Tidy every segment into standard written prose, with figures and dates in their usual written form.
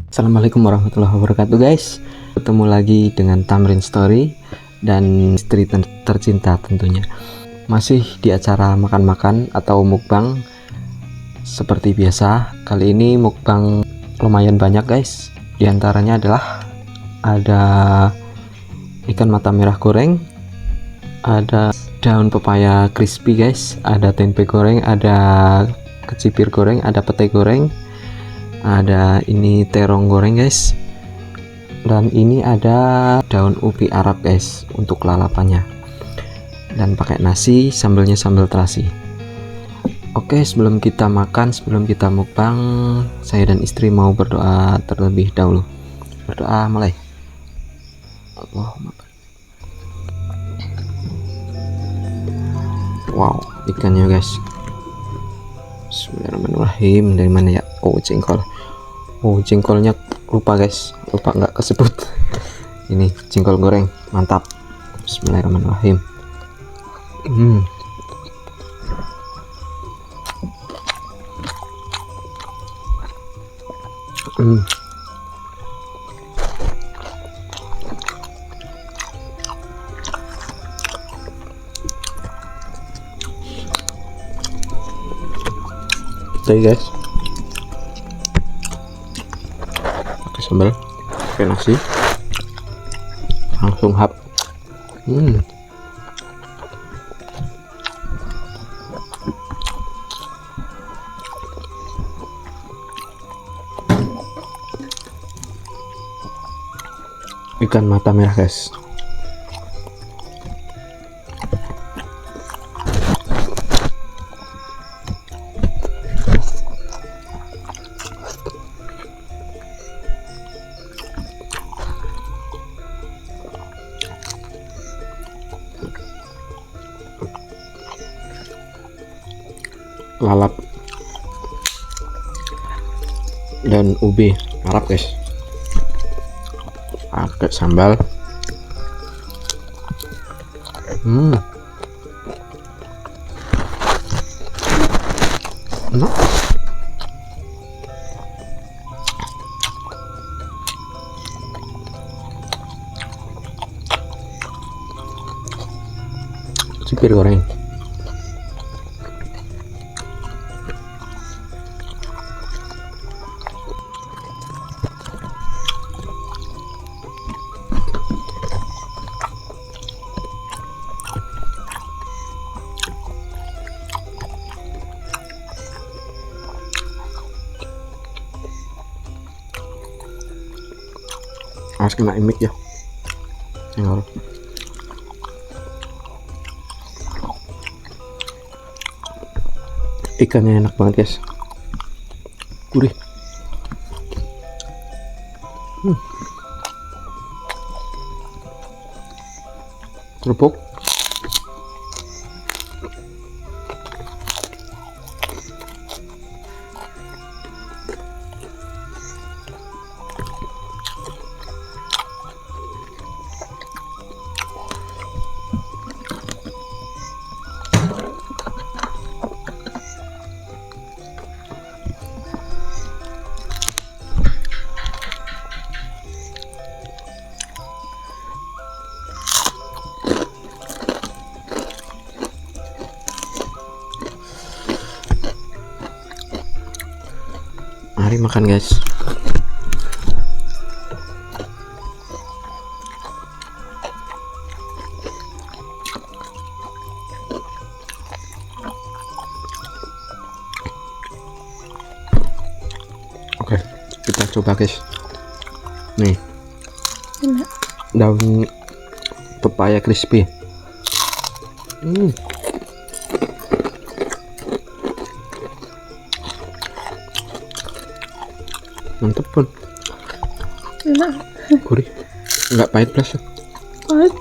Assalamualaikum warahmatullahi wabarakatuh guys. Ketemu lagi dengan Tamrin Story dan istri tercinta tentunya. Masih di acara makan-makan atau mukbang. Seperti biasa, kali ini mukbang lumayan banyak guys. Di antaranya adalah ada ikan mata merah goreng, ada daun pepaya crispy guys, ada tempe goreng, ada kecipir goreng, ada pete goreng, ada ini terong goreng guys, dan ini ada daun ubi Arab guys untuk lalapannya, dan pakai nasi, sambelnya sambal terasi. Oke, sebelum kita makan, sebelum kita mukbang, saya dan istri mau berdoa terlebih dahulu. Berdoa mulai. Allahumma. Wow, ikannya guys. Bismillahirrahmanirrahim. Dari mana ya? Oh, jengkol. Oh, jengkolnya lupa guys, lupa nggak kesebut. Ini jengkol goreng, mantap. Bismillahirrahmanirrahim. Oke guys, pakai sambal, pakai nasi, langsung hap. Ikan mata merah guys. Lalap dan ubi Arab guys, pakai sambal. Enak. Cipir goreng. Harus kena imik ya, senggol. Ikannya enak banget guys, gurih. Kerupuk. Mari makan guys. Oke, kita coba guys. Nih, daun pepaya crispy. Mantep pun, enak, gurih, nggak pahit plus. pahit.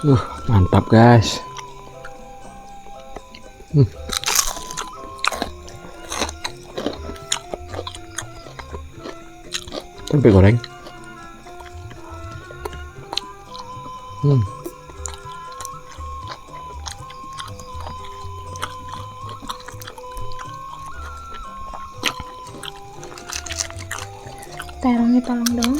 Mantap guys. Tempe goreng. Terongnya tolong dong.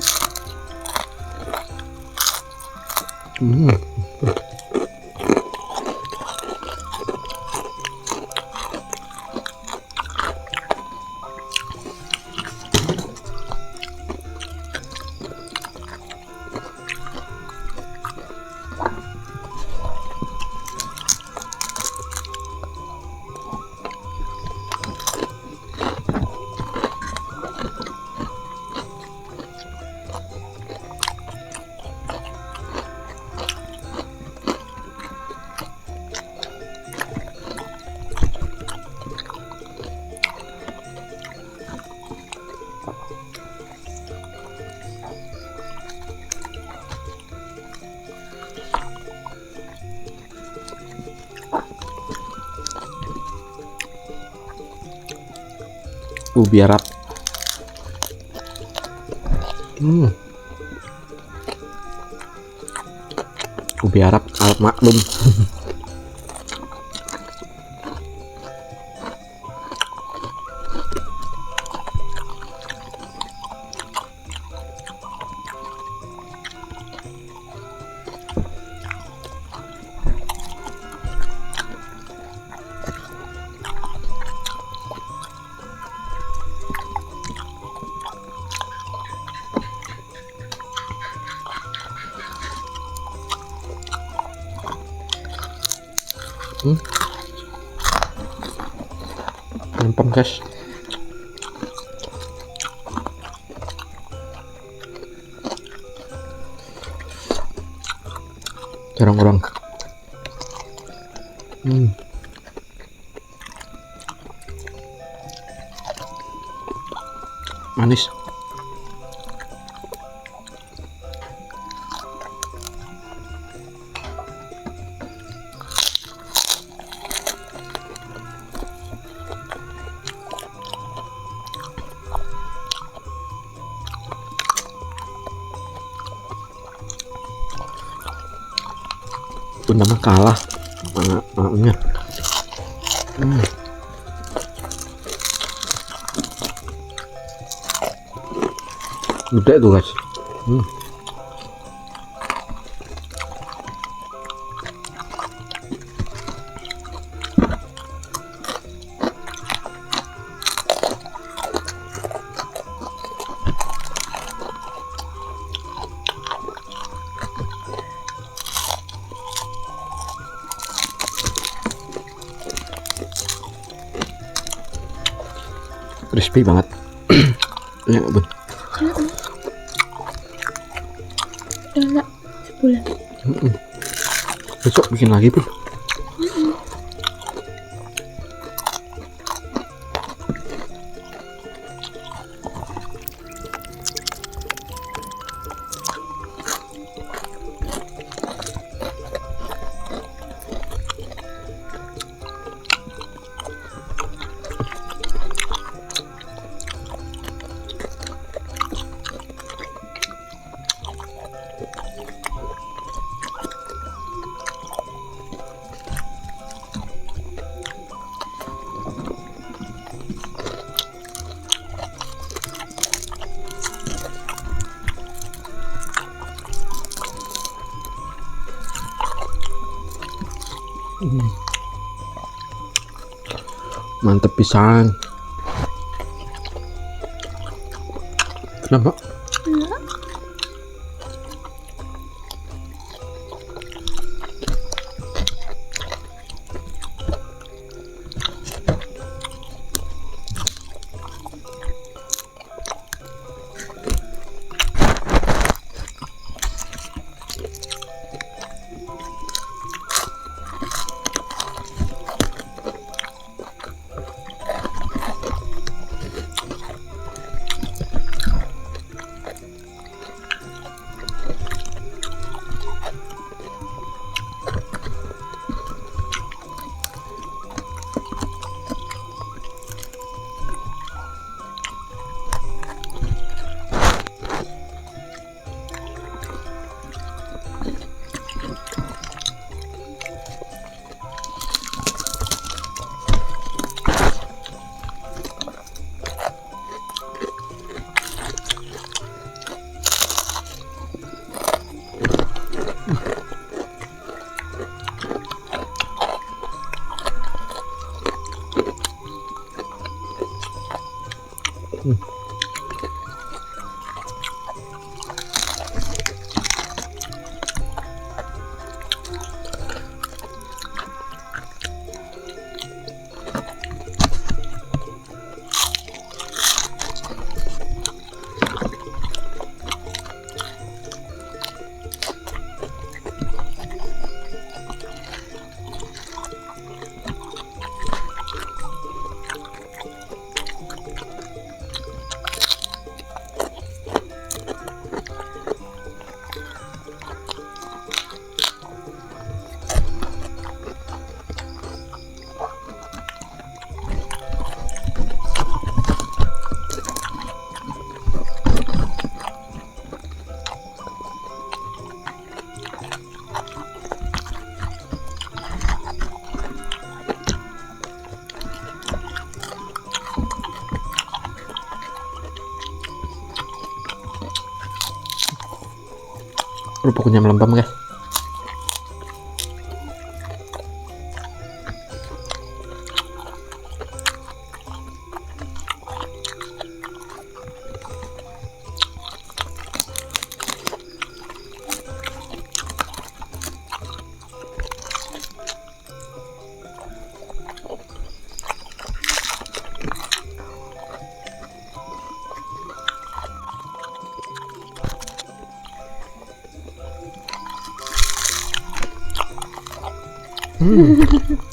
Ubi Arab. Ubi Arab al maklum. Lempem guys. Jarang-jarang. Manis. Bunda mah kalah malamnya. Gede tuh guys. Crispy banget. Ya bun. Udah sebulan. Besok bikin lagi bun. Mantep pisan. Kenapa? Kerupuknya melempem guys.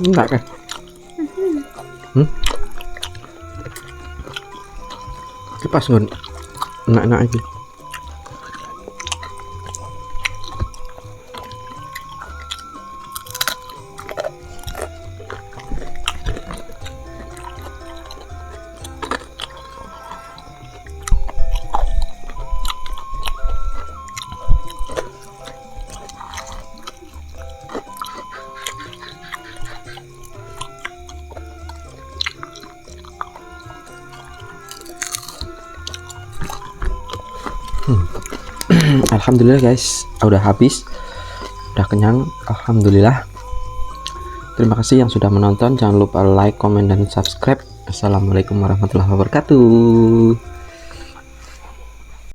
Enggak kan? Kipas ngon, enak-enak aja. Alhamdulillah guys, udah habis, udah kenyang, alhamdulillah. Terima kasih yang sudah menonton, jangan lupa like, comment, dan subscribe. Assalamualaikum warahmatullahi wabarakatuh.